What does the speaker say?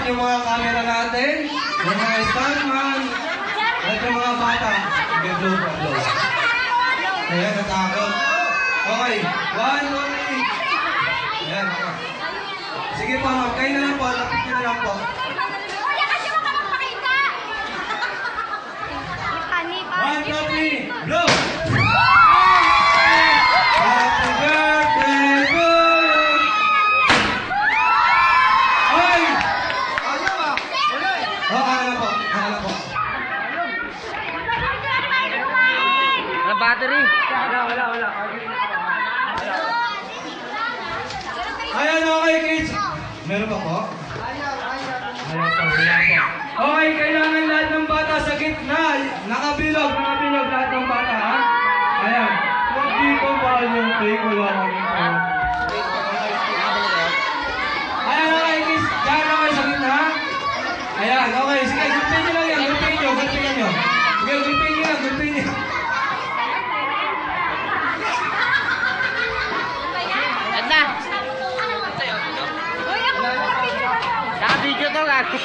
yung mga camera natin, yung mga stuntman, at yung mga bata. Sige, blow. Ayan, natakot. Okay, 1, 2, 3. Ayan, okay. Sige po, ma'am. Kayo na lang po. Lapit nyo na lang po. Kuya, kasi mo ka magpakita! 1, 2, 3, blow! Happy birthday to you! Ay! Oh, ano po? Na battery. Wala. Ayan, okay, kids. Meron pa po? Wala po. Okay, kailangan lahat ng bata sa gitna. Nakabilog lahat ng bata, ha? Ayan. Huwag dito ba yung take ko lang ito? Ayan, okay, kids. Diyan na kayo sa gitna, ha? Ayan, okay. Sige, gulpin nyo lang yan. Gulpin nyo. Sige, gulpin nyo. Ganda. Naka-video to, gago.